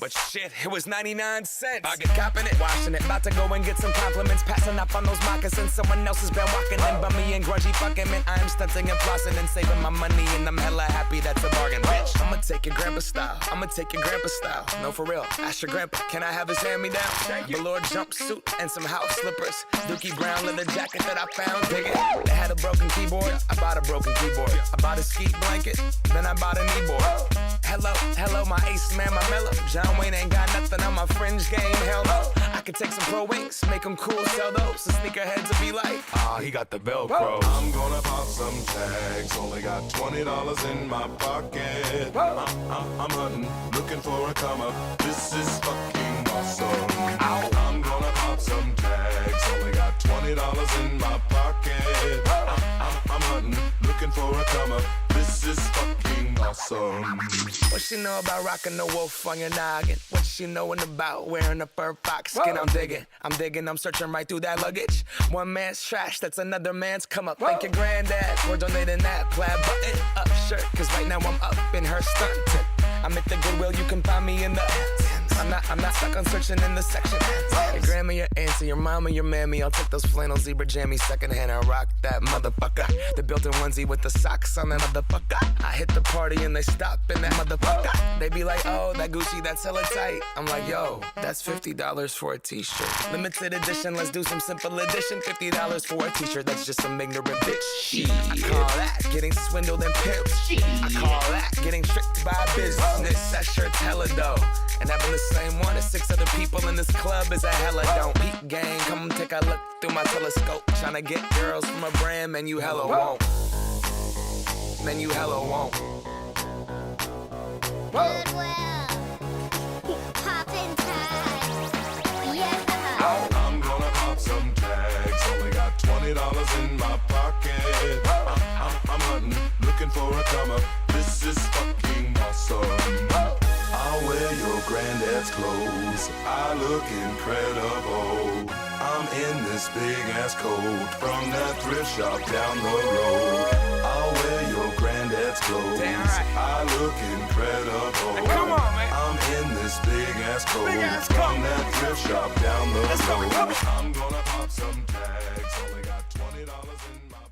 But shit, it was 99 cents. I get copping it, washing it. About to go and get some compliments. Passing up on those moccasins. Someone else has been walking in. Bummy and grungy fucking man. I am stunting and flossing and saving my money. And I'm hella happy that's a bargain, bitch. I'ma take your grandpa style. I'ma take your grandpa style. No, for real. Ask your grandpa, can I have his hand-me-down? Velour jumpsuit and some house slippers. Dookie brown leather jacket that I found. Dig it. They had a broken keyboard. I bought a broken keyboard. I bought a ski blanket. Then I bought a kneeboard. Hello, my ace man, my mellow. John Wayne ain't got nothing on my fringe game, hell no. I could take some pro wings, make them cool, sell those. The sneakerheads will be like, he got the Velcro. I'm gonna pop some tags, only got $20 in my pocket. I'm hunting, looking for a come up. This is fucking awesome. I'm gonna pop some tags, only got $20 in my pocket. I'm hunting, looking for a come up. This is fucking awesome. What she know about rocking the wolf on your noggin? What she knowin' about wearing a fur fox skin? I'm digging, I'm searching right through that luggage. One man's trash, that's another man's come up. Thank your granddad for donating that plaid button up shirt. Cause right now I'm up in her stunt. I'm at the Goodwill, you can find me in the I'm not stuck on searching in the section. Your grandma, your auntie, your mama, your mammy. I'll take those flannel zebra jammies secondhand and rock that motherfucker. The built-in onesie with the socks on that motherfucker. I hit the party and they stop in that motherfucker. They be like, oh, that Gucci, that's hella tight. I'm like, yo, that's $50 for a t-shirt. Limited edition, let's do some simple edition. $50 for a t-shirt, that's just some ignorant bitch. Shit. I call that getting swindled and pimped. I call that getting tricked by business. That shirt's hella dough. And having the same one as 6 other people in this club is a hella don't. Peak gang, come take a look through my telescope. Tryna get girls from a brand, man, you hella won't. Man, you hella won't. Goodwill. Poppin' tags. Yeah. I'm gonna pop some tags, only got $20 in my pocket. I'm hunting, looking for a come up. This is fucking awesome. I'll wear your granddad's clothes. I look incredible. I'm in this big ass coat from that thrift shop down the road. I'll wear your granddad's clothes. Damn right. I look incredible. Hey, come on, man. I'm in this big ass coat Big-ass from coat. that thrift shop down the Let's go, road. come on. I'm gonna pop some tags. Only got $20 in my